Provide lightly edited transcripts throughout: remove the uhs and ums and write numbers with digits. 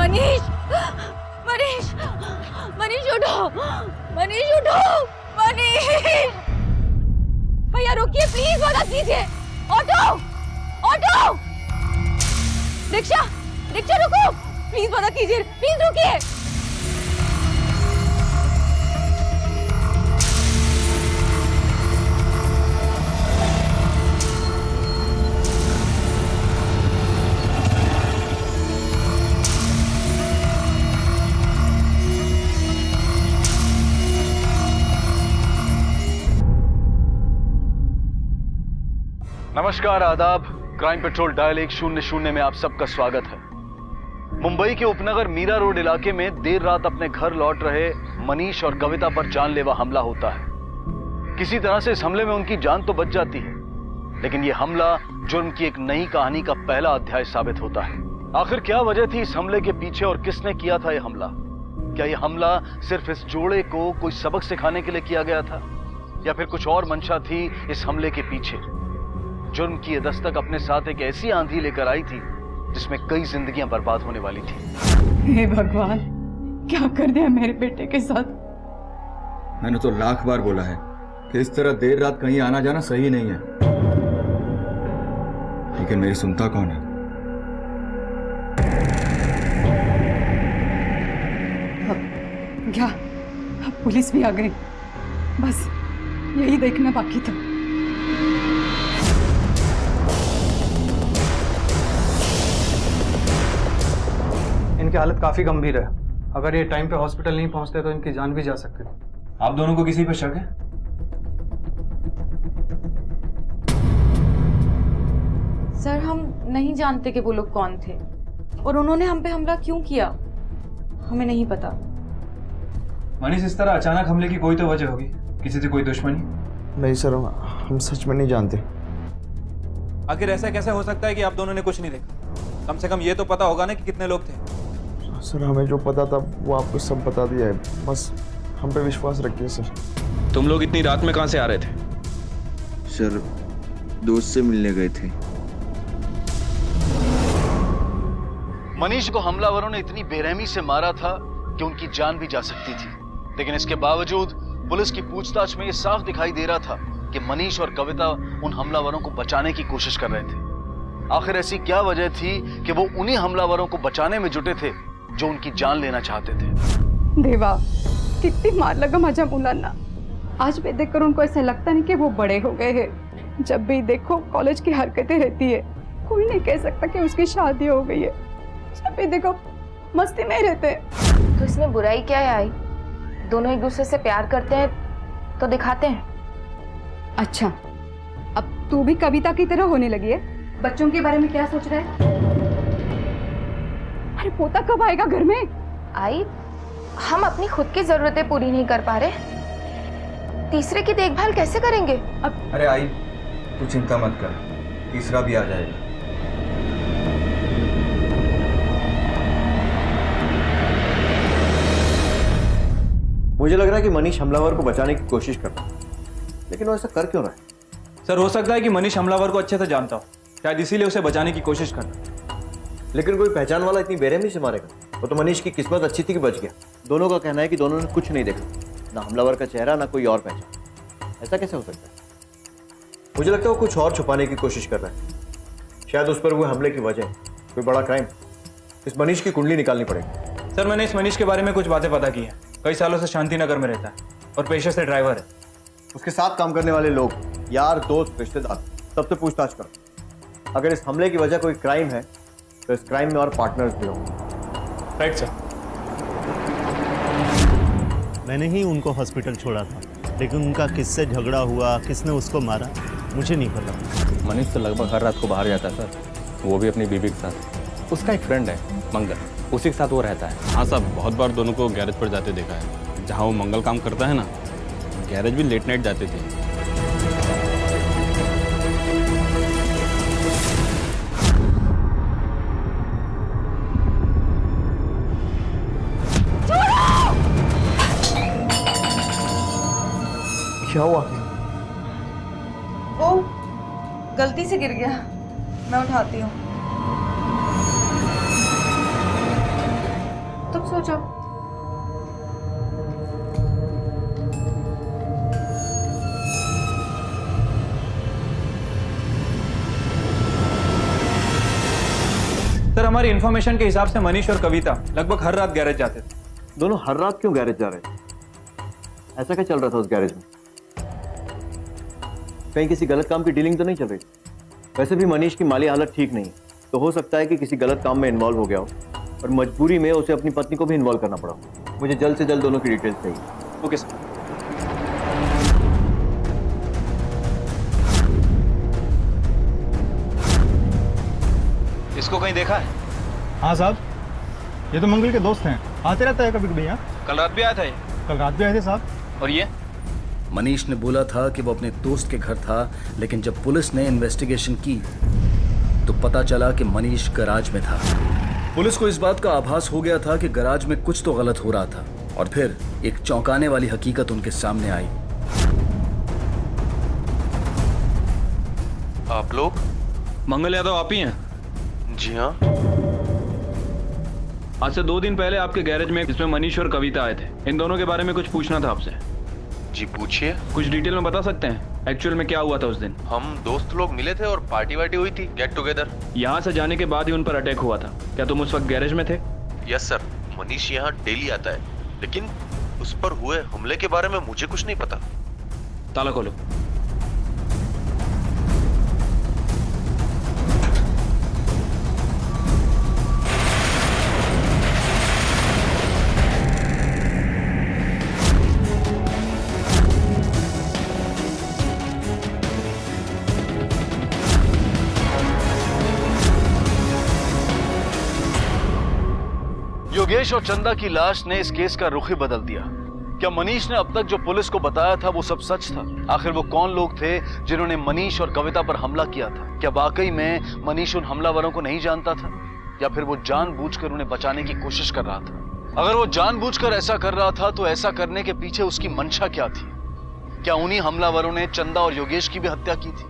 मनीष, मनीष, मनीष उठो, मनीष उठो, मनीष। भैया रुकिए प्लीज, मदद कीजिए। ऑटो, ऑटो, रिक्शा, रिक्शा रुको, प्लीज मदद कीजिए, प्लीज रुकिए। नमस्कार, आदाब। क्राइम पेट्रोल डायल 100 में आप सबका स्वागत है। मुंबई के उपनगर मीरा रोड इलाके में देर रात अपने घर लौट रहे मनीष और कविता पर जानलेवा हमला होता है। किसी तरह से इस हमले में उनकी जान तो बच जाती है, लेकिन यह हमला जुर्म की एक नई कहानी का पहला अध्याय साबित होता है। आखिर क्या वजह थी इस हमले के पीछे और किसने किया था यह हमला? क्या यह हमला सिर्फ इस जोड़े को कोई सबक सिखाने के लिए किया गया था, या फिर कुछ और मंशा थी इस हमले के पीछे? जुर्म की यह दस्तक अपने साथ एक ऐसी आंधी लेकर आई थी जिसमें कई जिंदगियां बर्बाद होने वाली थी। हे भगवान, क्या कर दिया मेरे बेटे के साथ। मैंने तो लाख बार बोला है कि इस तरह देर रात कहीं आना जाना सही नहीं है, लेकिन मेरी सुनता कौन है? क्या अब पुलिस भी आ गई? बस यही देखना बाकी था। इनकी हालत काफी गंभीर है। अगर ये टाइम पे हॉस्पिटल नहीं पहुंचते तो इनकी जान भी जा सकती थी। आप दोनों को किसी पे शक है? सर हम नहीं जानते कि वो लोग कौन थे और उन्होंने हम पे हमला क्यों किया, हमें नहीं पता। मनीष, इस तरह अचानक हमले की कोई तो वजह होगी, किसी से कोई दुश्मनी? नहीं सर, हम सच में नहीं जानते। आखिर ऐसा कैसे हो सकता है कि आप दोनों ने कुछ नहीं देखा? कम से कम ये तो पता होगा ना कि कितने लोग थे। सर हमें जो पता था वो आपको सब बता दिया है, बस हम पे विश्वास रखिए सर। तुम लोग इतनी रात में कहां से आ रहे थे? सर दोस्त से मिलने गए थे। मनीष को हमलावरों ने इतनी बेरहमी से मारा था कि उनकी जान भी जा सकती थी, लेकिन इसके बावजूद पुलिस की पूछताछ में यह साफ दिखाई दे रहा था कि मनीष और कविता उन हमलावरों को बचाने की कोशिश कर रहे थे। आखिर ऐसी क्या वजह थी कि वो उन्हीं हमलावरों को बचाने में जुटे थे जो उनकी जान लेना चाहते थे? देवा, कितनी मार लगा माझा मुलांना। आज भी देखकर उनको ऐसा लगता नहीं कि वो बड़े हो गए हैं। जब भी देखो कॉलेज की हरकतें रहती है, कोई नहीं कह सकता कि उसकी शादी हो गई है। जब भी देखो मस्ती में रहते हैं। तो इसमें बुराई क्या है आई? दोनों एक दूसरे से प्यार करते हैं तो दिखाते हैं। अच्छा, अब तू भी कविता की तरह होने लगी है। बच्चों के बारे में क्या सोच रहा है? अरे पोता कब आएगा घर में? आई, हम अपनी खुद की जरूरतें पूरी नहीं कर पा रहे, तीसरे की देखभाल कैसे करेंगे? अब अरे आई, तू चिंता मत कर, तीसरा भी आ जाएगा। मुझे लग रहा है कि मनीष हमलावर को बचाने की कोशिश कर रहा है, लेकिन वो ऐसा कर क्यों रहा है? सर हो सकता है कि मनीष हमलावर को अच्छे से जानता हो, शायद इसीलिए उसे बचाने की कोशिश कर रहा है। लेकिन कोई पहचान वाला इतनी बेरहमी से मारेगा? वो तो मनीष की किस्मत अच्छी थी कि बच गया। दोनों का कहना है कि दोनों ने कुछ नहीं देखा, ना हमलावर का चेहरा ना कोई और पहचान। ऐसा कैसे हो सकता है? मुझे लगता है वो कुछ और छुपाने की कोशिश कर रहा है। शायद उस पर हुए हमले की वजह कोई बड़ा क्राइम। इस मनीष की कुंडली निकालनी पड़ेगी। सर मैंने इस मनीष के बारे में कुछ बातें पता की है। कई सालों से शांति नगर में रहता है और पेशे से ड्राइवर है। उसके साथ काम करने वाले लोग, यार, दोस्त, रिश्तेदार, सबसे पूछताछ करो। अगर इस हमले की वजह कोई क्राइम है तो इस क्राइम में और पार्टनर्स भी होंगे। Right sir. मैंने ही उनको हॉस्पिटल छोड़ा था, लेकिन उनका किससे झगड़ा हुआ, किसने उसको मारा, मुझे नहीं पता। मनीष तो लगभग हर रात को बाहर जाता है सर, वो भी अपनी बीवी के साथ। उसका एक फ्रेंड है मंगल, उसी के साथ वो रहता है। हाँ साहब, बहुत बार दोनों को गैरेज पर जाते देखा है। जहाँ वो मंगल काम करता है ना, गैरेज भी लेट नाइट जाते थे। क्या हुआ? वो गलती से गिर गया, मैं उठाती हूँ। तब सो जाओ। सर हमारी इन्फॉर्मेशन के हिसाब से मनीष और कविता लगभग हर रात गैरेज जाते थे। दोनों हर रात क्यों गैरेज जा रहे थे? ऐसा क्या चल रहा था उस गैरेज में? कहीं किसी गलत काम की डीलिंग तो नहीं चल रही? वैसे भी मनीष की माली हालत ठीक नहीं, तो हो सकता है कि किसी गलत काम में इन्वॉल्व हो गया हो और मजबूरी में उसे अपनी पत्नी को भी इन्वॉल्व करना पड़ा हो। मुझे जल्द से जल्द दोनों की डिटेल्स चाहिए। Okay sir. इसको कहीं देखा है? हाँ साहब, ये तो मंगल के दोस्त हैं, आते रहता है कभी कभी यहाँ। कल रात भी आया था ये। कल रात भी आए थे साहब। और ये मनीष ने बोला था कि वो अपने दोस्त के घर था, लेकिन जब पुलिस ने इन्वेस्टिगेशन की तो पता चला कि मनीष गैराज में था। पुलिस को इस बात का आभास हो गया था कि गैराज में कुछ तो गलत हो रहा था, और फिर एक चौंकाने वाली हकीकत उनके सामने आई। आप लोग? मंगल यादव आप ही हैं? जी हाँ। आज से 2 दिन पहले आपके गैरेज में जिसमें मनीष और कविता आए थे, इन दोनों के बारे में कुछ पूछना था आपसे। जी पूछिए। कुछ डिटेल में बता सकते हैं एक्चुअल में क्या हुआ था उस दिन? हम दोस्त लोग मिले थे और पार्टी वार्टी हुई थी, गेट टुगेदर। यहाँ से जाने के बाद ही उन पर अटैक हुआ था। क्या तुम उस वक्त गैरेज में थे? यस सर, मनीष यहाँ डेली आता है, लेकिन उस पर हुए हमले के बारे में मुझे कुछ नहीं पता। ताला खोलो। योगेश और चंदा की लाश ने इस केस का रुख ही बदल दिया। क्या मनीष ने अब तक जो पुलिस को बताया था वो सब सच था? आखिर वो कौन लोग थे जिन्होंने मनीष और कविता पर हमला किया था? क्या वाकई में मनीष उन हमलावरों को नहीं जानता था, या फिर वो जानबूझकर उन्हें बचाने की कोशिश कर रहा था? अगर वो जानबूझकर ऐसा कर रहा था तो ऐसा करने के पीछे उसकी मंशा क्या थी? क्या उन्हीं हमलावरों ने चंदा और योगेश की भी हत्या की थी?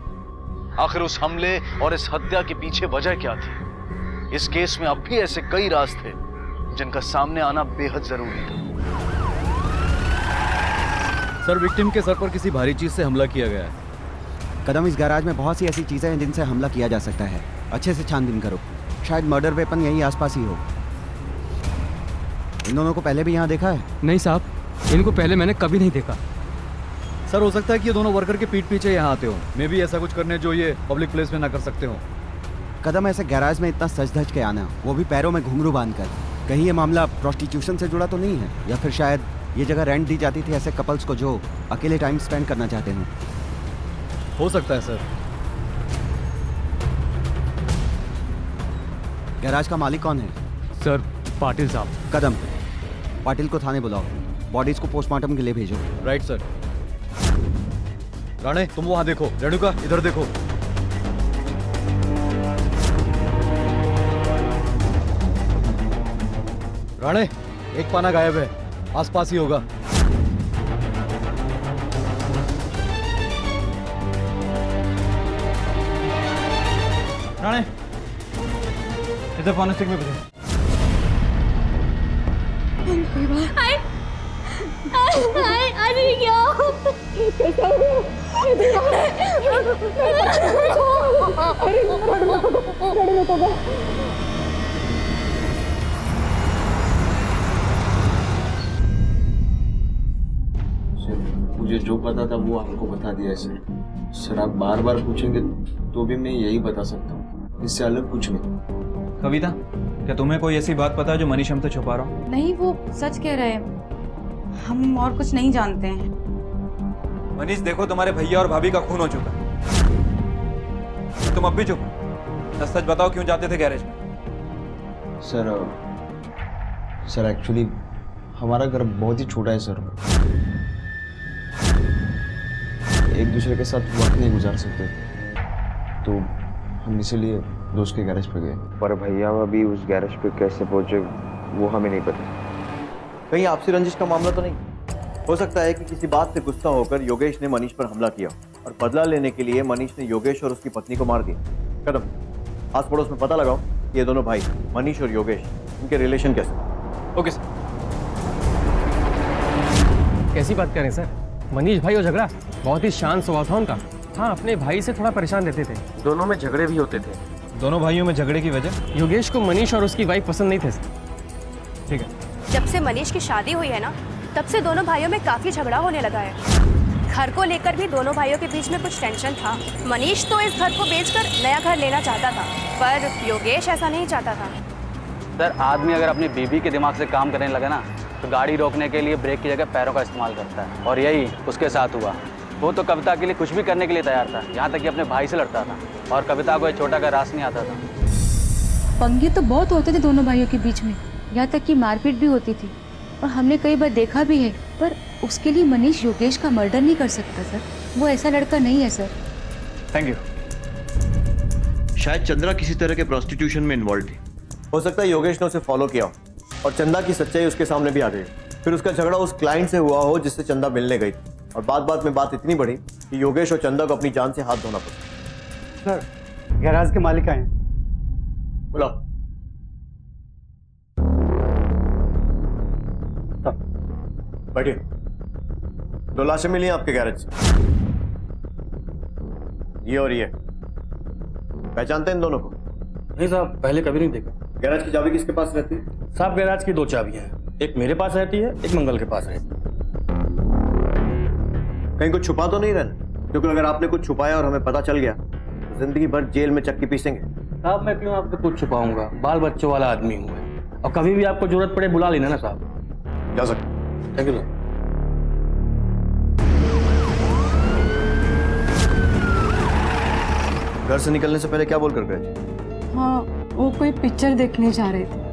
आखिर उस हमले और इस हत्या के पीछे वजह क्या थी? इस केस में अब भी ऐसे कई राज थे जिनका सामने आना बेहद जरूरी था। सर, विक्टिम के सर पर किसी भारी चीज से हमला किया गया है। कदम, इस गैराज में बहुत सी ऐसी चीजें हैं जिनसे हमला किया जा सकता है। अच्छे से छानबीन करो, शायद मर्डर वेपन यहीं आसपास ही हो। इन दोनों को पहले भी यहाँ देखा है? नहीं साहब, इनको पहले मैंने कभी नहीं देखा। सर, हो सकता है कि ये दोनों वर्कर के पीठ पीछे यहाँ आते हो। मे भी ऐसा कुछ करने जो ये पब्लिक प्लेस में ना कर सकते हो। कदम, ऐसे गैराज में इतना सज धज के आना, वो भी पैरों में घुंघरू बांधकर, कहीं ये मामला प्रोस्टिट्यूशन से जुड़ा तो नहीं है? या फिर शायद ये जगह रेंट दी जाती थी ऐसे कपल्स को जो अकेले टाइम स्पेंड करना चाहते हैं? हो सकता है सर। गैराज का मालिक कौन है? सर, पाटिल साहब। कदम, पाटिल को थाने बुलाओ, बॉडीज को पोस्टमार्टम के लिए भेजो। Right sir. राणे, तुम वहां देखो। रेणुका, इधर देखो। राणे, एक पाना गायब है, आसपास ही होगा। राणे, इधर फॉरेंसिक में भेजो। अरे क्या मुझे जो पता था वो आपको बता दिया है सर। सर, आप बार बार पूछेंगे तो भी मैं यही बता सकता हूँ, इससे अलग कुछ नहीं। कविता, क्या तुम्हें कोई ऐसी बात पता है जो मनीष हमसे छुपा रहा हो? नहीं, वो सच कह रहे हैं। हम और कुछ नहीं जानते हैं। मनीष, देखो तुम्हारे भैया और भाभी का खून हो चुका है, तुम अब भी चुप हो। सच बताओ, क्यों जाते थे गैरेज में? सर एक्चुअली हमारा घर बहुत ही छोटा है सर। एक दूसरे के साथ वक्त नहीं गुजार सकते, तो हम इसीलिए दोस्त के गैरेज पे गए। पर भैया अभी उस गैरेज पे कैसे पहुंचे वो हमें नहीं पता। कहीं आपसी रंजिश का मामला तो नहीं? हो सकता है कि किसी बात से गुस्सा होकर योगेश ने मनीष पर हमला किया और बदला लेने के लिए मनीष ने योगेश और उसकी पत्नी को मार दिया। कदम, आस पड़ोस में पता लगाओ ये दोनों भाई मनीष और योगेश, इनके रिलेशन कैसे? Okay sir. कैसी बात करें सर? मनीष भाई और झगड़ा बहुत ही शांत स्वभाव था उनका। हाँ, अपने भाई से थोड़ा परेशान रहते थे। दोनों में झगड़े भी होते थे। दोनों भाइयों में झगड़े की वजह? योगेश को मनीष और उसकी वाइफ पसंद नहीं थे सर। ठीक है। जब से मनीष की शादी हुई है ना, तब से दोनों भाइयों में काफी झगड़ा होने लगा है। घर को लेकर भी दोनों भाइयों के बीच में कुछ टेंशन था। मनीष तो इस घर को बेचकर नया घर लेना चाहता था, पर योगेश ऐसा नहीं चाहता था। सर, आदमी अगर अपनी बीवी के दिमाग से काम करने लगे ना, तो गाड़ी रोकने के लिए ब्रेक की जगह पैरों का इस्तेमाल करता है। और यही उसके साथ हुआ। वो तो कविता के लिए कुछ भी करने के लिए तैयार था, यहाँ तक कि अपने भाई से लड़ता था। और कविता को एक छोटा का रास नहीं आता था। पंगे तो बहुत होते थे दोनों भाइयों के बीच में, यहाँ तक कि मारपीट भी होती थी। और हमने कई बार देखा भी है, पर उसके लिए मनीष योगेश का मर्डर नहीं कर सकता सर। वो ऐसा लड़का नहीं है सर। Thank you. शायद चंद्रा किसी तरह के प्रोस्टिट्यूशन में इन्वॉल्व थी। हो सकता है योगेश ने उसे फॉलो किया हो और चंदा की सच्चाई उसके सामने भी आ गई। फिर उसका झगड़ा उस क्लाइंट से हुआ हो जिससे चंदा मिलने गई थी। और बात में बात इतनी बड़ी कि योगेश और चंदा को अपनी जान से हाथ धोना पड़ा। सर, गैराज के मालिक आए हैं। बुलाओ। बैठिए। 2 लाशें मिली हैं आपके गैरेज से, ये और ये। पहचानते हैं इन दोनों को? नहीं साहब, पहले कभी नहीं देखा। गैराज की चाबी किसके पास रहती है? साहब, गैराज की 2 चाबियां हैं। एक मेरे पास रहती है, एक मंगल के पास रहती है। कहीं कुछ छुपा तो नहीं रहना? क्योंकि अगर आपने कुछ छुपाया और हमें पता चल गया तो जिंदगी भर जेल में चक्की पीसेंगे। साहब, मैं क्यों आपसे कुछ छुपाऊंगा? बाल बच्चों वाला आदमी हूँ मैं। और कभी भी आपको जरूरत पड़े बुला लेना ना साहब। जा सकते। Thank you sir. घर से निकलने से पहले क्या बोल कर गए थे? हाँ, वो कोई पिक्चर देखने जा रहे थे।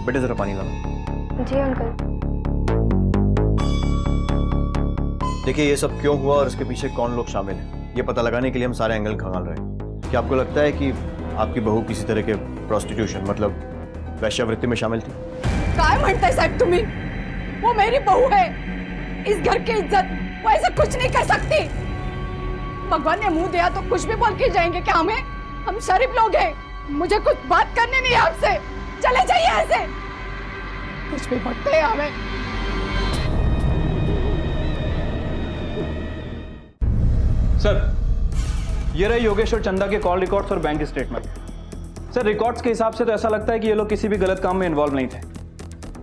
बेटे जरा पानी लाओ। जी अंकल। देखिए, ये सब क्यों हुआ और इसके पीछे कौन लोग शामिल हैं, ये पता लगाने के लिए हम सारे एंगल खंगाल रहे हैं। क्या आपको लगता है कि आपकी बहू किसी तरह के प्रोस्टिट्यूशन मतलब वैश्यावृत्ति में शामिल थी? काय म्हणताय साहब तुम्ही? वो मेरी बहू है, इस घर की इज्जत वो ऐसे कुछ नहीं कर सकती। भगवान ने मुंह दिया तो कुछ भी बोल के जाएंगे क्या हमें? हम शरीफ लोग हैं, मुझे कुछ बात करनी नहीं है आपसे। चले जाइए ऐसे, कुछ भी बोलते हैं हमें। सर, ये रहे योगेश और चंदा के कॉल रिकॉर्ड्स और बैंक स्टेटमेंट। सर, रिकॉर्ड्स के हिसाब से तो ऐसा लगता है कि ये लोग किसी भी गलत काम में इन्वॉल्व नहीं थे।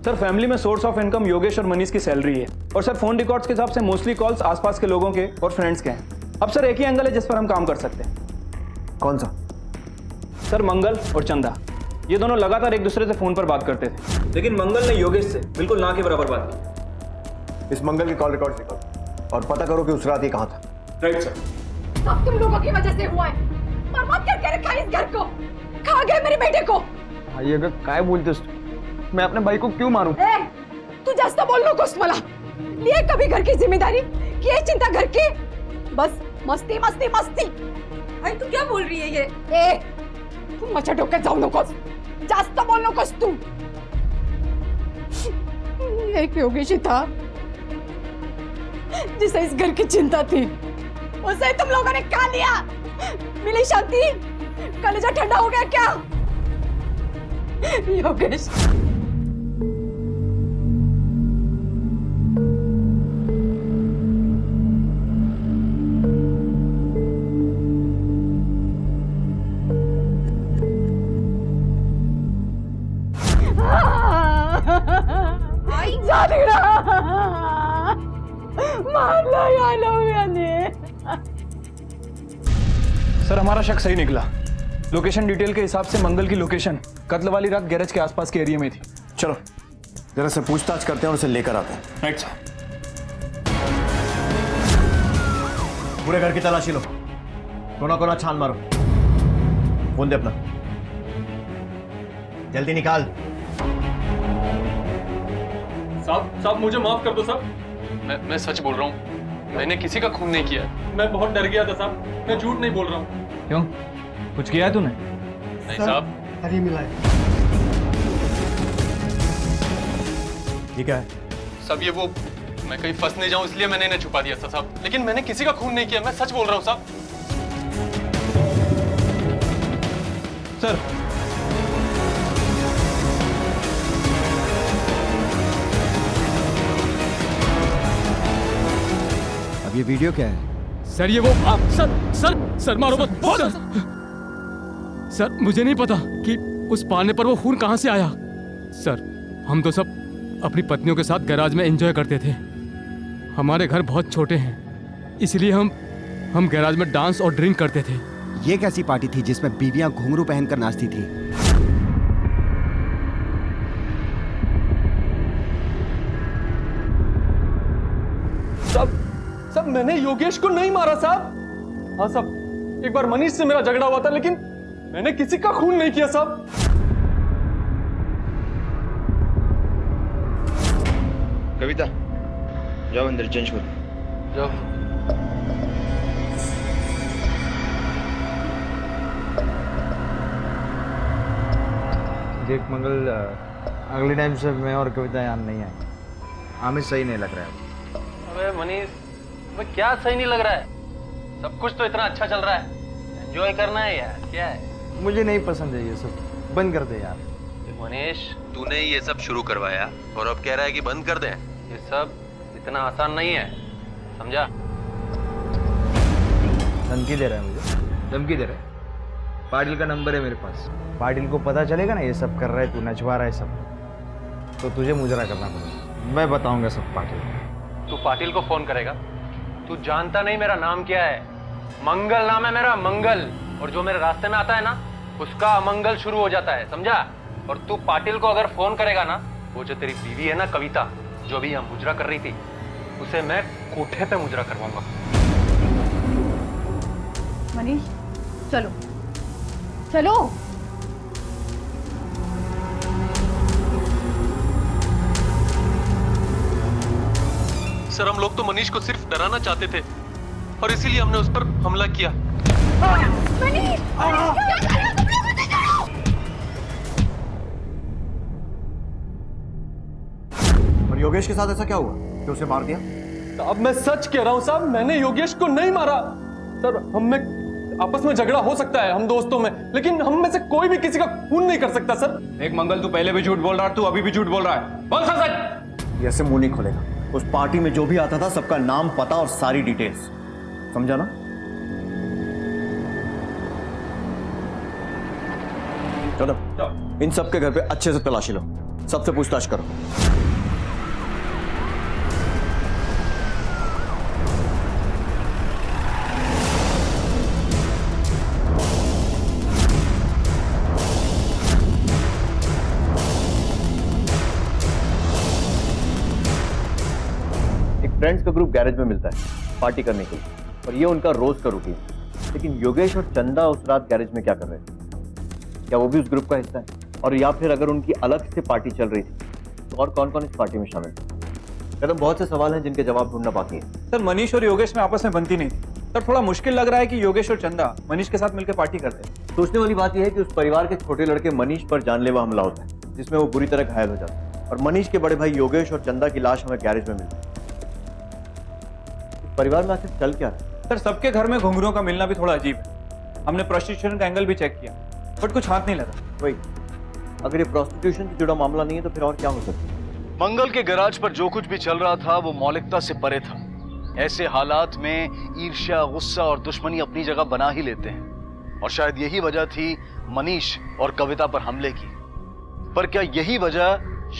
सर, फैमिली में सोर्स ऑफ इनकम योगेश और मनीष की सैलरी है। और सर, फोन रिकॉर्ड्स के हिसाब से मोस्टली कॉल्स आसपास के लोगों के और फ्रेंड्स के हैं। अब सर, एक ही एंगल है जिस पर हम काम कर सकते हैं। कौन सा? सर, मंगल और चंदा, ये दोनों लगातार एक दूसरे से फोन पर बात करते थे, लेकिन मंगल ने योगेश से बिल्कुल ना के बराबर बात की। इस मंगल के कॉल रिकॉर्ड निकालो और पता करो कि उस रात ये कहाँ था। Right sir. सब तुम लोगों की वजह से हुआ है। बर्बाद करके रखा है इस घर को, खा गए मेरे बेटे को। भाई, अगर काय बोलतेस मैं अपने भाई को क्यों मारूं? तू जास्त बोल नकोस मला। लिए कभी घर की जिम्मेदारी, किए चिंता घर की, बस मस्ती मस्ती मस्ती। भाई तू क्या बोल रही है ये? तू माझ्या डोक्यात जाऊ नकोस, जास्त बोल नकोस तू। एक योगेश था जिसे इस घर की चिंता थी, उसे तुम लोगों ने खा लिया। मिली शांति, कलेजा ठंडा हो गया क्या? योगेश, सर, हमारा शक सही निकला। लोकेशन डिटेल के हिसाब से मंगल की लोकेशन कत्ल वाली रात गैरेज के आसपास के एरिया में थी। चलो जरा से पूछताछ करते हैं और उसे लेकर आते हैं। Right sir. पूरे घर की तलाशी लो, कोना कोना छान मारो। फोन दे अपना, जल्दी निकाल। साहब मुझे माफ कर दो साहब। मैं सच बोल रहा हूँ, मैंने किसी का खून नहीं किया। मैं बहुत डर गया था साहब, मैं झूठ नहीं बोल रहा हूँ। क्यों, कुछ किया है तूने? नहीं साहब। हरी मिलाए। ये क्या है? सब ये वो, मैं कहीं फंस नहीं जाऊं इसलिए मैंने इन्हें छुपा दिया था साहब, लेकिन मैंने किसी का खून नहीं किया, मैं सच बोल रहा हूँ साहब। सर, ये वीडियो क्या है? सर ये वो सर मारो मत। सर मुझे नहीं पता कि उस पालने पर वो खून कहां से आया। सर हम तो सब अपनी पत्नियों के साथ गैराज में एंजॉय करते थे। हमारे घर बहुत छोटे हैं, इसलिए हम गैराज में डांस और ड्रिंक करते थे। ये कैसी पार्टी थी जिसमें बीवियां घुंघरू पहनकर नाचती थी? सब मैंने योगेश को नहीं मारा साहब। हाँ साहब, एक बार मनीष से मेरा झगड़ा हुआ था, लेकिन मैंने किसी का खून नहीं किया साहब। कविता जाओ अंदर चेंज करो। जाओ। देख मंगल, अगले टाइम से मैं और कविता यहाँ नहीं आए। हमें सही नहीं लग रहा है। अबे मनीष, अबे क्या सही नहीं लग रहा है? सब कुछ तो इतना अच्छा चल रहा है, एंजॉय करना है यार, क्या है? मुझे नहीं पसंद है ये सब, बंद कर दे यार। मनीष, तूने ये सब शुरू करवाया और अब कह रहा है कि बंद कर दें? ये सब इतना आसान नहीं है, समझा? धमकी दे रहा है मुझे, धमकी दे रहा है। पाटिल का नंबर है मेरे पास। पाटिल को पता चलेगा ना ये सब कर रहा है, तू नचवा रहा है सब, तो तुझे मुजरा करना पड़ेगा। मैं बताऊंगा सब पाटिल को। तू पाटिल को फोन करेगा? तू जानता नहीं मेरा नाम क्या है? मंगल नाम है मेरा, मंगल। और जो मेरे रास्ते में आता है ना, उसका अमंगल शुरू हो जाता है, समझा? और तू पाटिल को अगर फोन करेगा ना, वो जो तेरी बीवी है ना कविता, जो भी यहाँ मुजरा कर रही थी, उसे मैं कोठे पे मुजरा करवाऊंगा। मनीष चलो चलो। सर, हम लोग तो मनीष को सिर्फ डराना चाहते थे और इसीलिए हमने उस पर हमला किया। और योगेश के साथ ऐसा क्या हुआ कि उसे मार दिया? साहब मैं सच कह रहा हूँ साहब, मैंने योगेश को नहीं मारा। सर हम में आपस में झगड़ा हो सकता है, हम दोस्तों में, लेकिन हम में से कोई भी किसी का खून नहीं कर सकता सर। एक मंगल, तू पहले भी झूठ बोल रहा है, तू अभी भी झूठ बोल रहा है। बोल सच। ऐसे मुंह नहीं खोलेगा। उस पार्टी में जो भी आता था सबका नाम, पता और सारी डिटेल्स, समझा ना? चलो इन सबके घर पे अच्छे से तलाशी लो, सबसे पूछताछ करो। फ्रेंड्स का ग्रुप गैरेज में मिलता है पार्टी करने के लिए, और ये उनका रोज का रूटीन। लेकिन योगेश और चंदा उस रात गैरेज में क्या कर रहे थे? क्या वो भी उस ग्रुप का हिस्सा है? और या फिर अगर उनकी अलग से पार्टी चल रही थी तो और कौन कौन इस पार्टी में शामिल थे? कदम, बहुत से सवाल हैं जिनके जवाब ढूंढना बाकी है। सर मनीष और योगेश में आपस में बनती नहीं थी। सर थोड़ा मुश्किल लग रहा है कि योगेश और चंदा मनीष के साथ मिलकर पार्टी करते हैं। सोचने वाली बात यह है कि उस परिवार के छोटे लड़के मनीष पर जानलेवा हमला होता है, जिसमें वो बुरी तरह घायल हो जाता है, और मनीष के बड़े भाई योगेश और चंदा की लाश हमें गैरेज में मिलती है। परिवार में आखिर चल क्या है? सर सबके घर में घुंघरूओं का मिलना भी थोड़ा अजीब है। हमने प्रोस्टिट्यूशन का एंगल भी चेक किया, बट कुछ हाथ नहीं लगा। वही, अगर ये प्रोस्टिट्यूशन से जुड़ा मामला नहीं है तो फिर और क्या हो सकता है? मंगल के गैराज पर जो कुछ भी चल रहा था वो मौलिकता से परे था। ऐसे हालात में ईर्ष्या, गुस्सा और दुश्मनी अपनी जगह बना ही लेते हैं, और शायद यही वजह थी मनीष और कविता पर हमले की। पर क्या यही वजह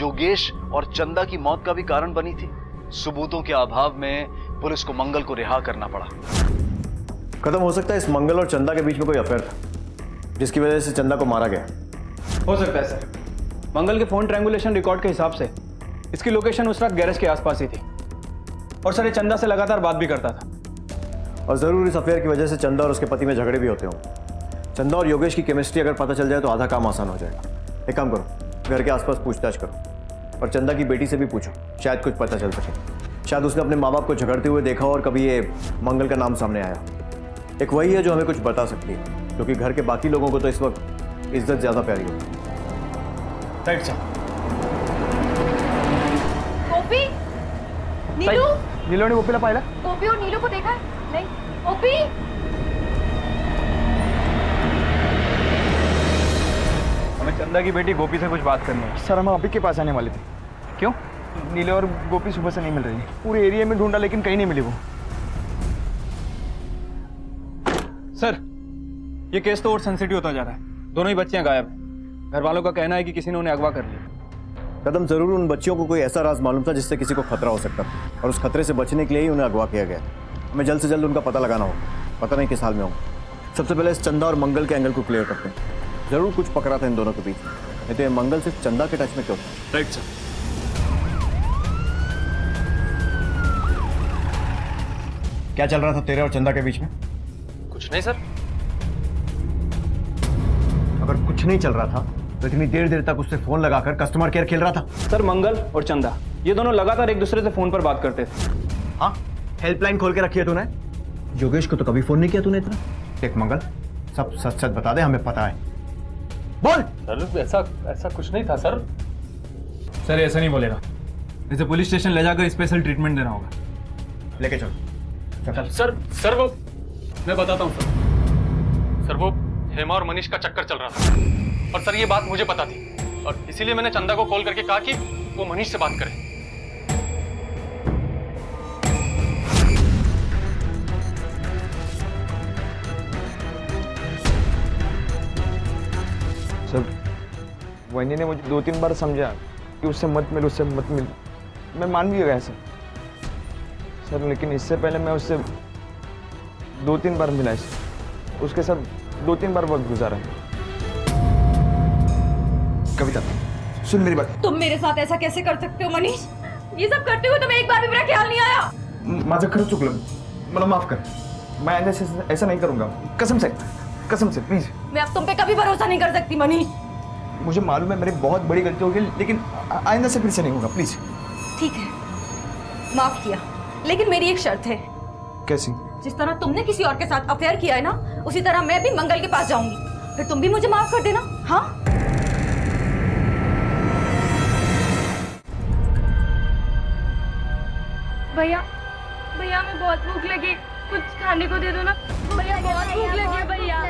योगेश और चंदा की मौत का भी कारण बनी थी? सबूतों के अभाव में पुलिस को मंगल को रिहा करना पड़ा। खत्म हो सकता है इस मंगल और चंदा के बीच में कोई अफेयर था, जिसकी वजह से चंदा को मारा गया। हो सकता है सर। मंगल के फोन ट्रायंगुलेशन रिकॉर्ड के हिसाब से इसकी लोकेशन उस रात गैरेज के आसपास ही थी, और सर ये चंदा से लगातार बात भी करता था। और जरूर इस अफेयर की वजह से चंदा और उसके पति में झगड़े भी होते होंगे। चंदा और योगेश की केमिस्ट्री अगर पता चल जाए तो आधा काम आसान हो जाएगा। एक काम करो, घर के आसपास पूछताछ करो, और चंदा की बेटी से भी पूछो, शायद कुछ पता चल सके। शायद उसने अपने माँ बाप को झगड़ते हुए देखा और कभी ये मंगल का नाम सामने आया। एक वही है जो हमें कुछ बता सकती है, क्योंकि घर के बाकी लोगों को तो इस वक्त इज्जत ज्यादा प्यारी होती है। Right sir. गोपी, नीलू, नीलू ने गोपीला पाहिला? गोपी और नीलू को देखा है? नहीं। गोपी, हमें चंदा की बेटी गोपी से कुछ बात करनी है। सर हम अभी के पास आने वाले थे। क्यों? नीले और गोपी सुबह से नहीं मिल रही, पूरे एरिया में ढूंढा लेकिन कहीं नहीं मिली वो। सर, ये केस तो और सेंसिटिव होता जा रहा है। दोनों ही बच्चियां गायब हैं। घर वालों का कहना है कि किसी ने उन्हें अगवा कर लिया। कदम, जरूर उन बच्चियों को कोई ऐसा राज मालूम था जिससे किसी को खतरा हो सकता था, और उस खतरे से बचने के लिए ही उन्हें अगवा किया गया। हमें जल्द से जल्द उनका पता लगाना होगा। पता नहीं किस हाल में होगा। सबसे पहले इस चंदा और मंगल के एंगल को क्लियर करते हैं। जरूर कुछ पकड़ा था इन दोनों के बीच, नहीं तो ये मंगल सिर्फ चंदा के टच में क्यों था? Right sir. क्या चल रहा था तेरे और चंदा के बीच में? कुछ नहीं सर। अगर कुछ नहीं चल रहा था तो इतनी देर देर तक उससे फोन लगाकर कस्टमर केयर खेल रहा था। सर, मंगल और चंदा ये दोनों लगातार एक दूसरे से फोन पर बात करते थे। हाँ, हेल्पलाइन खोल के रखी है तूने। योगेश को तो कभी फोन नहीं किया तूने इतना। देख मंगल, सब सच सच बता दे, हमें पता है। बोल। सर ऐसा कुछ नहीं था सर। सर, ऐसा नहीं बोलेगा। इसे पुलिस स्टेशन ले जाकर स्पेशल ट्रीटमेंट देना होगा। लेके चल। सर वो मैं बताता हूँ सर वो हेमा और मनीष का चक्कर चल रहा था, और सर ये बात मुझे पता थी, और इसीलिए मैंने चंदा को कॉल करके कहा कि वो मनीष से बात करे। सर, वही ने मुझे 2-3 बार समझा कि उससे मत मिल। मैं मान भी गया सर, लेकिन इससे पहले मैं उससे 2-3 बार मिला सर। उसके साथ 2-3 बार वक्त गुजारा। कविता, सुन मेरी बात। तुम मेरे साथ ऐसा कैसे कर सकते हो मनीष? ये सब करते हुए तुम्हें एक बार भी मेरा ख्याल नहीं आया। माझं खरंच चुकलं, मला माफ कर। मैं आइंदा से ऐसा नहीं करूंगा, कसम से प्लीज। मैं अब तुम पे कभी भरोसा नहीं कर सकती मनीष। मुझे मालूम है मेरी बहुत बड़ी गलती हो गई, लेकिन आइंदा से फिर से नहीं होगा, प्लीज। ठीक है, माफ किया, लेकिन मेरी एक शर्त है। कैसी? जिस तरह तुमने किसी और के साथ अफेयर किया है ना, उसी तरह मैं भी मंगल के पास जाऊंगी। फिर तुम भी मुझे माफ कर देना। हाँ? भैया हमें बहुत भूख लगी, कुछ खाने को दे दो ना। भैया बहुत भूख लगी है भैया।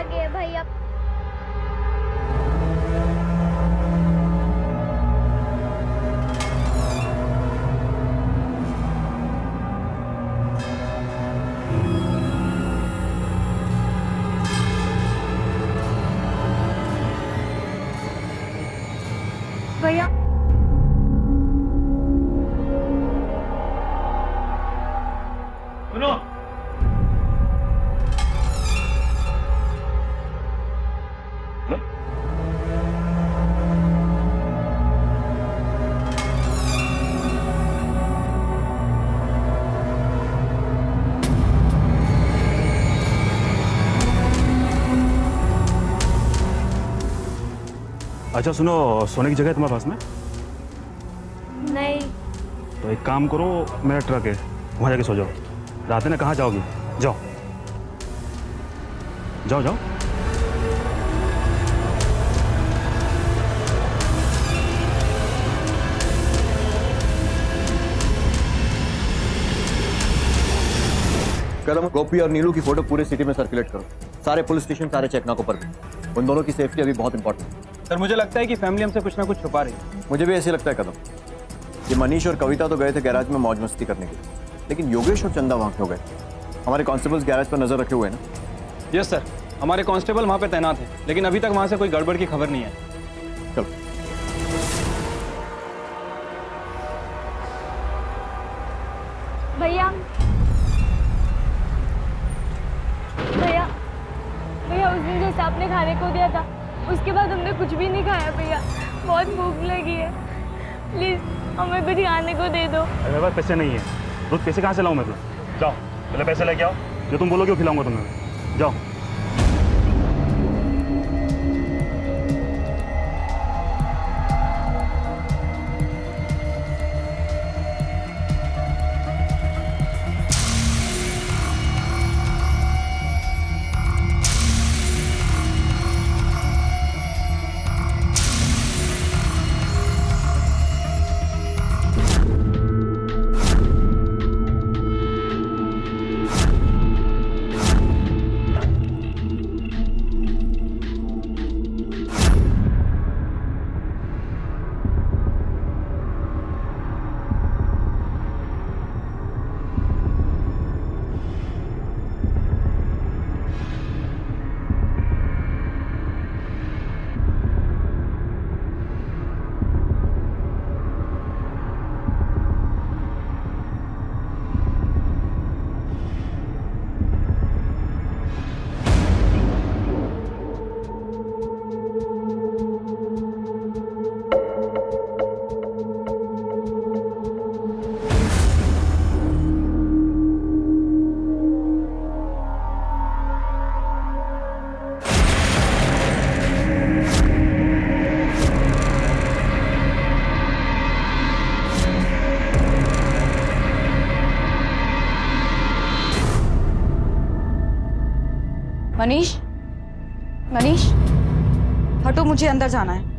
भैया सुनो, अच्छा सुनो, सोने की जगह है तुम्हारे पास में? नहीं। तो एक काम करो, मेरा ट्रक है, वहाँ जाके सो जाओ। रात में ना कहाँ जाओगी? जाओ जाओ जाओ। कदम, गोपी और नीलू की फोटो पूरे सिटी में सर्कुलेट करो। सारे पुलिस स्टेशन, सारे चेकनाकों पर भी। उन दोनों की सेफ्टी अभी बहुत इंपॉर्टेंट है। सर, मुझे लगता है कि फैमिली हमसे कुछ ना कुछ छुपा रही है। मुझे भी ऐसे लगता है कदम। ये मनीष और कविता तो गए थे गैराज में मौज मस्ती करने के लिए, लेकिन योगेश और चंदा वहाँ क्यों गए? हमारे कांस्टेबल्स गैराज पर नजर रखे हुए हैं ना? यस सर, हमारे कांस्टेबल वहाँ पे तैनात है, लेकिन अभी तक वहाँ से कोई गड़बड़ की खबर नहीं है। चलो। भैया उस दिन जैसे आपने खाने को दिया था, उसके बाद हमने कुछ भी नहीं खाया भैया। बहुत भूख लगी है, प्लीज हमें कुछ खाने को दे दो। अरे मेरे पास पैसे नहीं है। रोज पैसे कहाँ से लाऊं मैं तुम्हें? जाओ पहले पैसे लेके आओ, जो तुम बोलोगे वो खिलाऊंगा तुम्हें। जाओ। मनीष, मनीष, हटो, मुझे अंदर जाना है।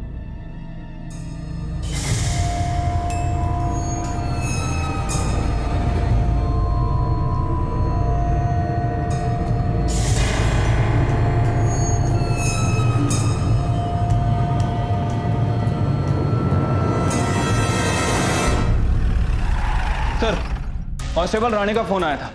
सर, कांस्टेबल राणे का फोन आया था।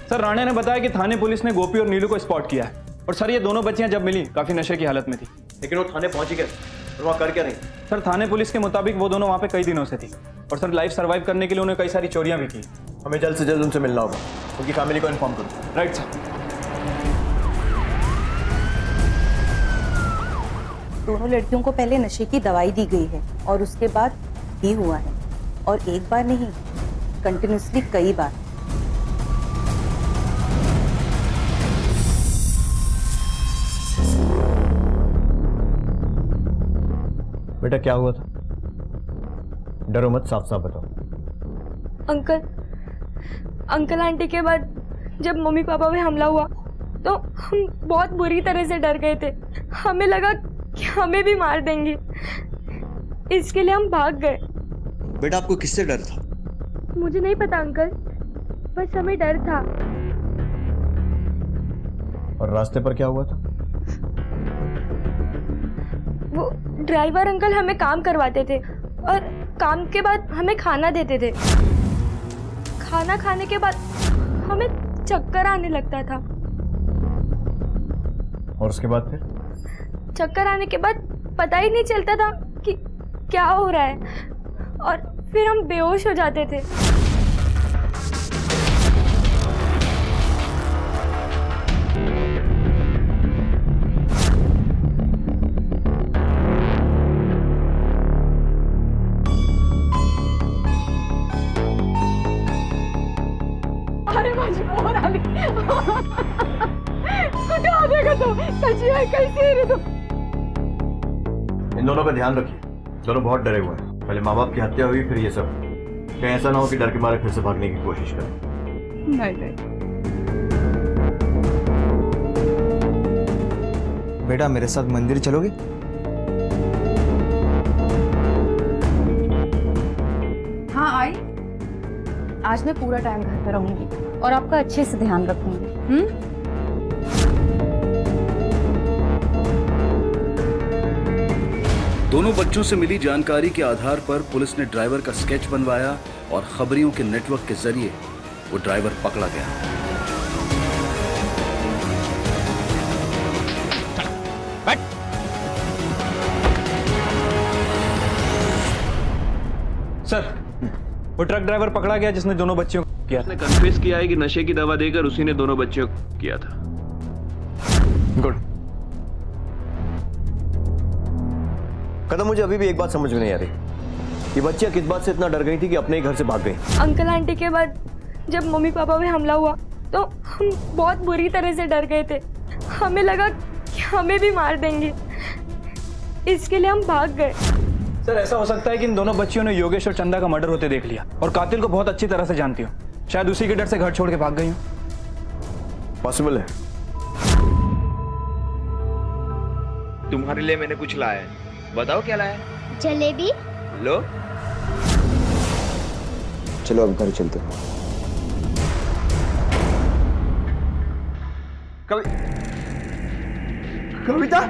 सर, राणे ने बताया कि थाने पुलिस ने गोपी और नीलू को स्पॉट किया है। और सर, ये दोनों बच्चियां जब मिली काफी नशे की हालत में थी। लेकिन वो थाने पहुंची कैसे और वहाँ कर क्या रही? सर, थाने पुलिस के मुताबिक वो दोनों वहाँ पे कई दिनों से थी। और सर, लाइफ सर्वाइव करने के लिए उन्हें कई सारी चोरियां भी की। हमें जल्द से जल्द उनसे मिलना होगा, उनकी फैमिली को इन्फॉर्म करो। Right sir. दोनों लड़कियों को पहले नशे की दवाई दी गई है और उसके बाद ही हुआ है, और एक बार नहीं, कंटिन्यूसली कई बार। बेटा क्या हुआ था? डरो मत, साफ साफ बताओ। अंकल आंटी के बाद जब मम्मी पापा पे हमला हुआ तो हम बहुत बुरी तरह से डर गए थे। हमें लगा कि हमें भी मार देंगे, इसके लिए हम भाग गए। बेटा आपको किससे डर था? मुझे नहीं पता अंकल, बस हमें डर था। और रास्ते पर क्या हुआ था? वो ड्राइवर अंकल हमें काम करवाते थे और काम के बाद हमें खाना देते थे। खाना खाने के बाद हमें चक्कर आने लगता था। और उसके बाद फिर? चक्कर आने के बाद पता ही नहीं चलता था कि क्या हो रहा है, और फिर हम बेहोश हो जाते थे। अरे माझी पोर आली. कुठे आले का तो? कशी आहे, कैसी है रे तू? इन दोनों का ध्यान रखिए, दोनों बहुत डरे हुए हैं। पहले माँ बाप की हत्या हुई, फिर ये सब। कहीं ऐसा ना हो कि डर के मारे फिर से भागने की कोशिश करें। नहीं नहीं, बेटा मेरे साथ मंदिर चलोगे? हाँ आई। आज मैं पूरा टाइम घर पे रहूंगी और आपका अच्छे से ध्यान रखूंगी। दोनों बच्चों से मिली जानकारी के आधार पर पुलिस ने ड्राइवर का स्केच बनवाया और खबरियों के नेटवर्क के जरिए वो ड्राइवर पकड़ा गया। सर, वो ट्रक ड्राइवर पकड़ा गया जिसने दोनों बच्चियों को किया। उसने कन्फेस किया है कि नशे की दवा देकर उसी ने दोनों बच्चियों को किया था। गुड। कदम, मुझे अभी भी एक बात समझ में नहीं आ रही, ये बच्चियां किस बात से इतना डर गई थी कि अपने ही घर से भाग गई? अंकल आंटी के बाद जब मम्मी पापा पे हमला हुआ तो हम बहुत बुरी तरह से डर गए थे। हमें लगा कि हमें भी मार देंगे, इसके लिए हम भाग गए। सर, ऐसा हो सकता है कि इन दोनों बच्चियों ने योगेश और चंदा का मर्डर होते देख लिया और कातिल को बहुत अच्छी तरह से जानती हो। शायद उसी के डर से घर छोड़ के भाग गई हो। पॉसिबल है। तुम्हारे लिए मैंने कुछ लाया है, बताओ क्या लाया? जलेबी। लो। चलो अब घर चलते हैं। कविता,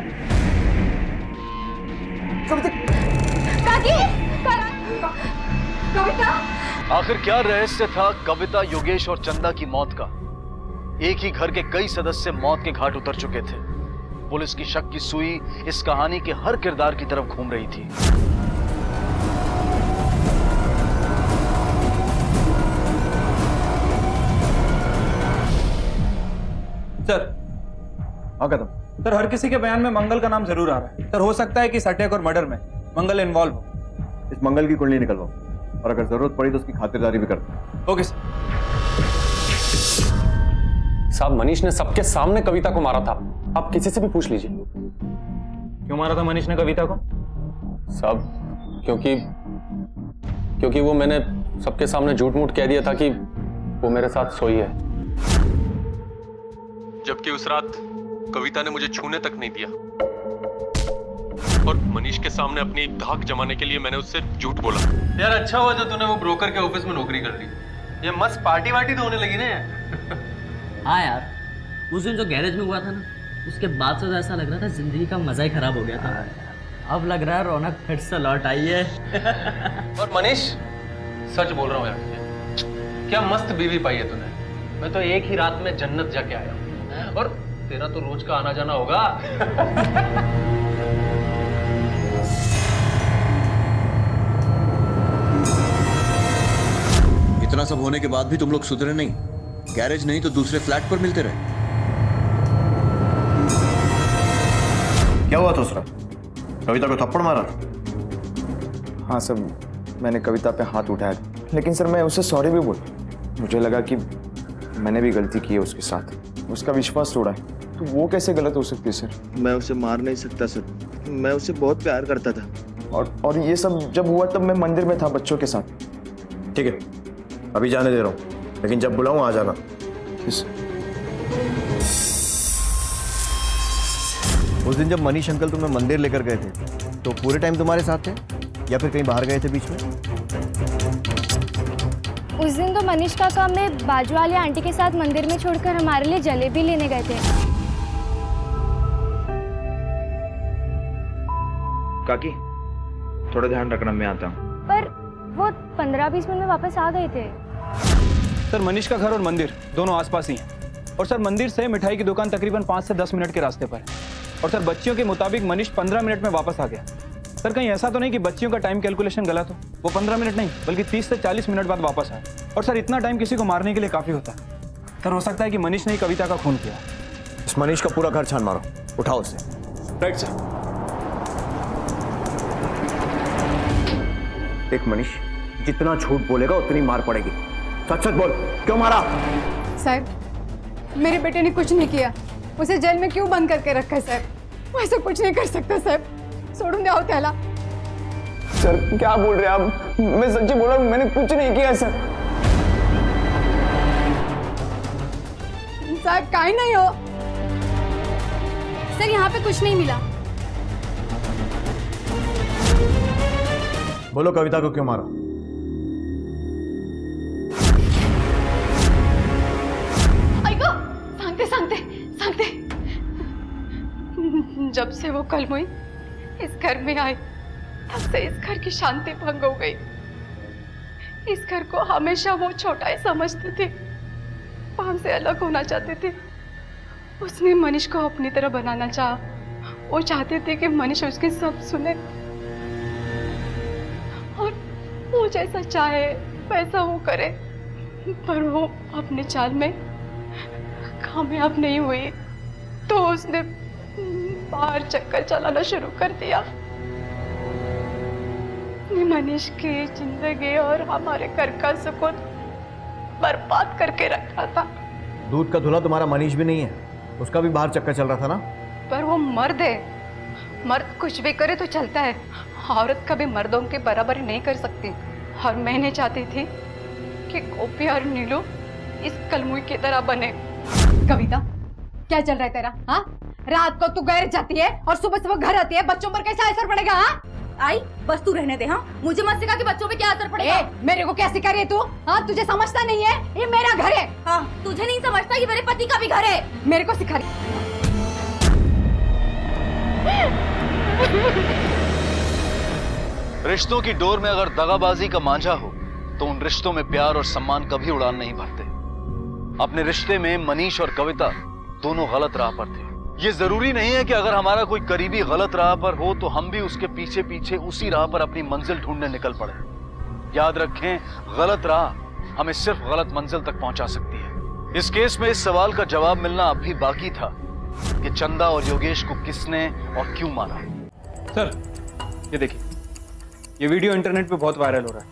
कविता। आखिर क्या रहस्य था कविता, योगेश और चंदा की मौत का? एक ही घर के कई सदस्य मौत के घाट उतर चुके थे। पुलिस की शक की सुई इस कहानी के हर किरदार की तरफ घूम रही थी। सर, कदम, सर, हर किसी के बयान में मंगल का नाम जरूर आ रहा है। सर, हो सकता है कि इस अटैक और मर्डर में मंगल इन्वॉल्व हो। इस मंगल की कुंडली निकलवाओ और अगर जरूरत पड़ी तो उसकी खातिरदारी भी करते। Okay sir. साहब, मनीष ने सबके सामने कविता को मारा था, आप किसी से भी पूछ लीजिए। क्यों मारा था मनीष ने कविता को? साहब, क्योंकि वो मैंने सबके सामने झूठ मूठ कह दिया था कि वो मेरे साथ सोई है, जबकि उस रात कविता ने मुझे छूने तक नहीं दिया, और मनीष के सामने अपनी धाक जमाने के लिए मैंने उससे झूठ बोला। यार अच्छा हुआ जो तूने वो ब्रोकर के ऑफिस में नौकरी कर ली, ये मस्त पार्टी वार्टी तो होने लगी ना यार। हाँ यार, उस दिन जो गैरेज में हुआ था ना, उसके बाद से तो ऐसा लग रहा था जिंदगी का मजा ही खराब हो गया था। अब लग रहा है रौनक फिर से लौट आई है। और मनीष सच बोल रहा हूँ यार, क्या मस्त बीवी पाई है तूने। मैं तो एक ही रात में जन्नत जाके आया हूँ, और तेरा तो रोज का आना जाना होगा। इतना सब होने के बाद भी तुम लोग सुधरे नहीं। गैरेज नहीं तो दूसरे फ्लैट पर मिलते रहे। क्या हुआ था उसरा? कविता को थप्पड़ मारा? हाँ सर, मैंने कविता पे हाथ उठाया था, लेकिन सर मैं उससे सॉरी भी बोला। मुझे लगा कि मैंने भी गलती की है उसके साथ, उसका विश्वास तोड़ा है, तो वो कैसे गलत हो सकती है सर? मैं उसे मार नहीं सकता सर, मैं उसे बहुत प्यार करता था। और ये सब जब हुआ तब मैं मंदिर में था बच्चों के साथ। ठीक है, अभी जाने दे रहा हूँ, लेकिन जब बुलाऊं आ जाना। उस दिन जब मनीष अंकल तुम्हें मंदिर लेकर गए थे तो पूरे टाइम तुम्हारे साथ थे या फिर कहीं बाहर गए थे बीच में? उस दिन तो मनीष काका हमें बाजू वाली आंटी के साथ मंदिर में छोड़कर हमारे लिए जलेबी लेने गए थे। काकी थोड़ा ध्यान रखना, मैं आता हूँ। पर वो 15-20 मिनट में वापस आ गए थे। सर मनीष का घर और मंदिर दोनों आसपास ही हैं, और सर मंदिर से मिठाई की दुकान तकरीबन 5 से 10 मिनट के रास्ते पर है। और सर बच्चियों के मुताबिक मनीष 15 मिनट में वापस आ गया। सर कहीं ऐसा तो नहीं कि बच्चियों का टाइम कैलकुलेशन गलत हो? वो 15 मिनट नहीं बल्कि 30 से 40 मिनट बाद वापस आए। और सर इतना टाइम किसी को मारने के लिए काफी होता है। सर हो सकता है कि मनीष ने ही कविता का खून किया। इस मनीष का पूरा घर छान मारो, उठाओ उसे। Right sir. एक मनीष जितना झूठ बोलेगा उतनी मार पड़ेगी। सच सच बोल, क्यों मारा? साहब मेरे बेटे ने कुछ नहीं किया, उसे जेल में क्यों बंद करके रखा है साहब? वो ऐसा कुछ नहीं कर सकता साहब, छोड़ून द्या त्याला। सर क्या बोल रहे हैं आप? मैं सच्ची बोल रहा हूँ, मैंने कुछ नहीं किया सर। साहब काहे नहीं हो? सर यहाँ पे कुछ नहीं मिला। बोलो कविता को क्यों मारा? सांगते जब से वो कल हुई इस घर में आए तब से इस घर की शांति भंग हो गई। इस घर को हमेशा वो छोटा ही समझते थे, वो हमसे अलग होना चाहते थे। उसने मनीष को अपनी तरह बनाना चाहा। वो चाहते थे कि मनीष उसकी सब सुने और वो जैसा चाहे वैसा वो करे, पर वो अपने चाल में कामयाब नहीं हुई तो उसने बाहर चक्कर चलाना शुरू कर दिया। मनीष की जिंदगी और हमारे घर का सुकून बर्बाद करके रखा था। दूध का धुला तुम्हारा मनीष भी नहीं है, उसका भी बाहर चक्कर चल रहा था ना। पर वो मर्द है, मर्द कुछ भी करे तो चलता है, औरत कभी मर्दों के बराबर नहीं कर सकती। और मैं नहीं चाहती थी कि गोपी और नीलू इस कलमुई की तरह बने। कविता क्या चल रहा है तेरा? हाँ, रात को तू गैरेज जाती है और सुबह सुबह घर आती है, बच्चों पर कैसा असर पड़ेगा? हाँ आई बस तू रहने दे। हाँ मुझे मत सिखा कि बच्चों पे क्या असर पड़ेगा। मेरे को क्या सिखा रही है तू? हाँ तुझे समझता नहीं है, ये मेरा घर है। हाँ तुझे नहीं समझता ये मेरे पति का भी घर है। मेरे को सिखा रही। रिश्तों की डोर में अगर दगाबाजी का मांझा हो तो उन रिश्तों में प्यार और सम्मान कभी उड़ान नहीं भरते। अपने रिश्ते में मनीष और कविता दोनों गलत राह पर थे। ये जरूरी नहीं है कि अगर हमारा कोई करीबी गलत राह पर हो तो हम भी उसके पीछे पीछे उसी राह पर अपनी मंजिल ढूंढने निकल पड़े। याद रखें, गलत राह हमें सिर्फ गलत मंजिल तक पहुंचा सकती है। इस केस में इस सवाल का जवाब मिलना अब भी बाकी था कि चंदा और योगेश को किसने और क्यों मारा। सर ये देखिए, ये वीडियो इंटरनेट पे बहुत वायरल हो रहा है।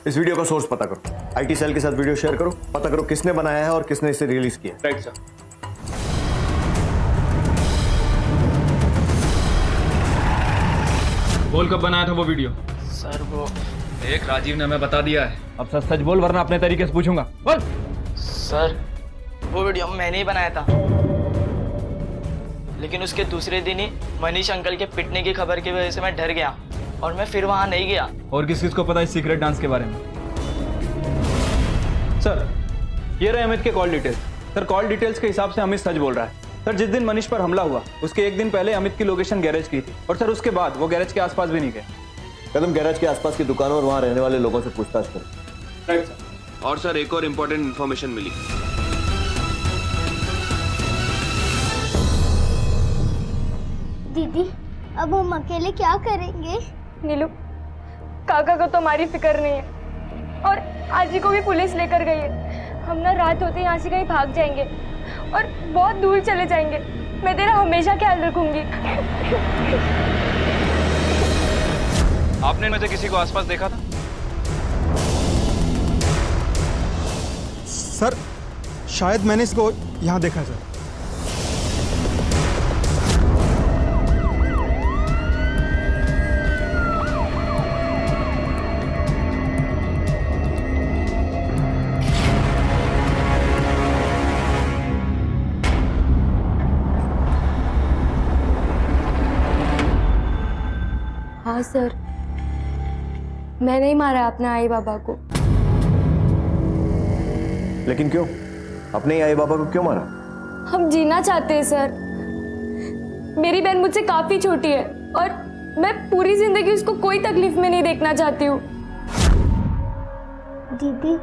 इस वीडियो का सोर्स पता करो, आईटी सेल के साथ वीडियो शेयर करो, पता करो किसने बनाया है और किसने इसे रिलीज किया। Right sir. बोल कब बनाया था वो वीडियो? सर वो देख, राजीव ने हमें बता दिया है। अब सच सच बोल वरना अपने तरीके से पूछूंगा। बोल। सर वो वीडियो मैंने ही बनाया था। लेकिन उसके दूसरे दिन ही मनीष अंकल के पिटने की खबर की वजह से मैं डर गया और मैं फिर वहाँ नहीं गया। और किस को पता है सीक्रेट डांस के बारे में? सर, ये रहे अमित के call details. Sir, call details के हिसाब से अमित सच बोल रहा है। सर, जिस दिन मनीष पर हमला हुआ उसके एक दिन पहले अमित की लोकेशन गैरेज की थी और सर उसके बाद वो गैरेज के आसपास भी नहीं गए। कदम गैरेज के आसपास की दुकानों और वहाँ रहने वाले लोगों से पूछताछ करें। Right sir. और सर एक और इम्पोर्टेंट इन्फॉर्मेशन मिली। दीदी, अब हम अकेले क्या करेंगे? नीलू, काका को तो हमारी फिक्र नहीं है और आजी को भी पुलिस लेकर गई है। हम ना रात होते यहाँ से कहीं भाग जाएंगे और बहुत दूर चले जाएंगे। मैं तेरा हमेशा ख्याल रखूंगी। आपने में से किसी को आसपास देखा था? सर, शायद मैंने इसको यहाँ देखा सर। हाँ सर, मैंने ही मारा अपने आई बाबा को। लेकिन क्यों? अपने ही आई बाबा को क्यों मारा? हम जीना चाहते हैं सर। मेरी बहन मुझसे काफी छोटी है और मैं पूरी जिंदगी उसको कोई तकलीफ में नहीं देखना चाहती हूँ। दीदी,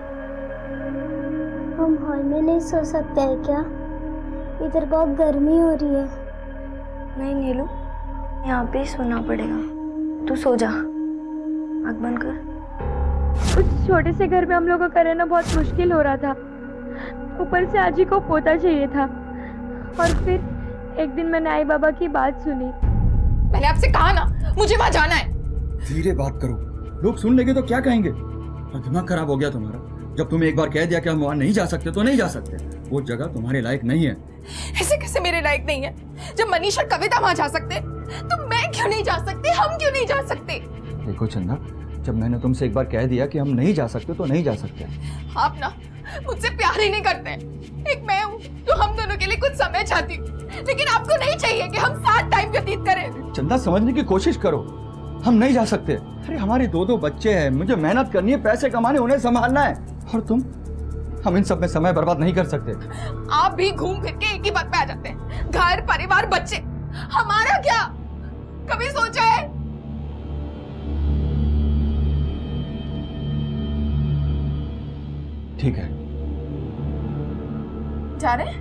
हम हॉल में नहीं सो सकते हैं क्या? इधर बहुत गर्मी हो रही है। नहीं नीलू, यहाँ पे ही सोना पड़ेगा। तू सो जा, आँख बंद कर। उस छोटे से घर में हम लोगों का रहना बहुत मुश्किल हो रहा था। ऊपर से आजी को पोता चाहिए था और फिर एक दिन मैंने आई बाबा की बात सुनी। मैंने आपसे कहा ना, मुझे वहां जाना है। धीरे बात करो, लोग सुन लेंगे तो क्या कहेंगे? और दिमाग खराब हो गया तुम्हारा। जब तुम्हें एक बार कह दिया कि हम वहाँ नहीं जा सकते तो नहीं जा सकते। वो जगह तुम्हारे लायक नहीं है। ऐसे कैसे मेरे लायक नहीं है? जब मनीष और कविता वहां जा सकते तो मैं क्यों नहीं जा सकती? हम क्यों नहीं जा सकते? देखो चंदा, जब मैंने तुमसे एक बार कह दिया कि हम नहीं जा सकते तो नहीं जा सकते। आप ना मुझसे प्यार ही नहीं करते। एक मैं हूँ जो हम दोनों के लिए कुछ समय चाहती हूँ, लेकिन आपको नहीं चाहिए कि हम साथ टाइम व्यतीत करें। चंदा, समझने की कोशिश करो। हम नहीं जा सकते। अरे हमारे दो बच्चे हैं, मुझे मेहनत करनी है, पैसे कमाने, उन्हें संभालना है। और तुम? हम इन सब में समय बर्बाद नहीं कर सकते। आप भी घूम फिर के एक ही बात पे आ जाते हैं। घर, परिवार, बच्चे, हमारा क्या? कभी सोचा है? ठीक है, जा रहे हैं?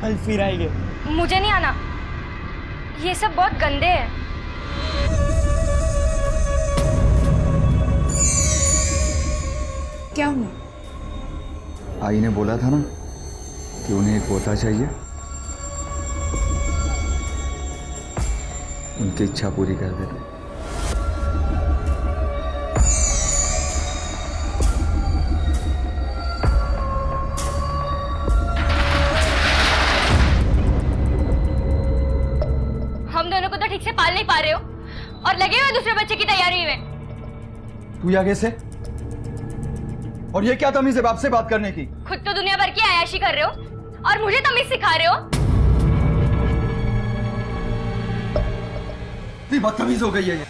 कल फिर आएंगे। मुझे नहीं आना, ये सब बहुत गंदे हैं। क्या हुआ? आई ने बोला था ना कि उन्हें एक पोता चाहिए। उनकी इच्छा पूरी कर देते। हम दोनों को तो ठीक से पाल नहीं पा रहे हो और लगे हुए दूसरे बच्चे की तैयारी में। तू यहाँ कैसे? और ये क्या तमीज है बाप से बात करने की? खुद तो दुनिया भर की अयाशी कर रहे हो और मुझे तमीज सिखा रहे हो। इतनी बदतमीज हो गई है ये।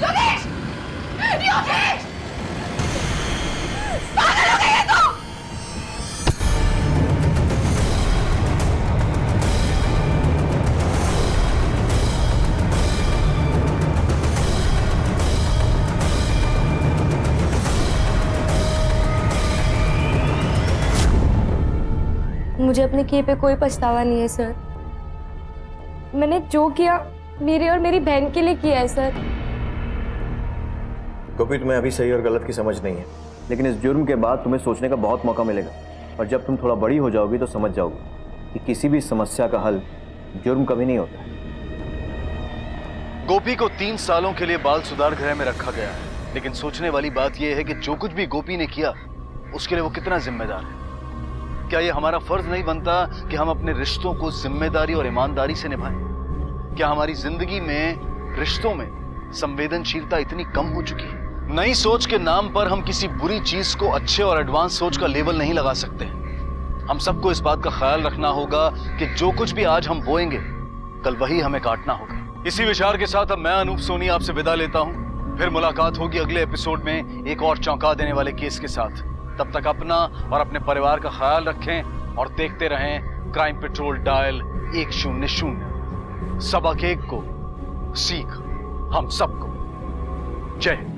योगेश! योगेश! पागल हो गई है तू! मुझे अपने किए पे कोई पछतावा नहीं है सर। मैंने जो किया मेरे और मेरी बहन के लिए किया है सर। गोपी, तुम्हें अभी सही और गलत की समझ नहीं है, लेकिन इस जुर्म के बाद तुम्हें सोचने का बहुत मौका मिलेगा, और जब तुम थोड़ा बड़ी हो जाओगी तो समझ जाओगी कि किसी भी समस्या का हल जुर्म कभी नहीं होता है। गोपी को 3 सालों के लिए बाल सुधार गृह में रखा गया है, लेकिन सोचने वाली बात यह है कि जो कुछ भी गोपी ने किया उसके लिए वो कितना जिम्मेदार है। क्या ये हमारा फर्ज नहीं बनता कि हम अपने रिश्तों को जिम्मेदारी और ईमानदारी से निभाएं? क्या हमारी जिंदगी में रिश्तों में संवेदनशीलता इतनी कम हो चुकी है? नई सोच के नाम पर हम किसी बुरी चीज को अच्छे और एडवांस सोच का लेबल नहीं लगा सकते। हम सबको इस बात का ख्याल रखना होगा कि जो कुछ भी आज हम बोएंगे कल वही हमें काटना होगा। इसी विचार के साथ अब मैं अनूप सोनी आपसे विदा लेता हूं। फिर मुलाकात होगी अगले एपिसोड में एक और चौंका देने वाले केस के साथ। तब तक अपना और अपने परिवार का ख्याल रखें और देखते रहें क्राइम पेट्रोल डायल 100। सबक एक को सीख हम सबको। जय हिंद।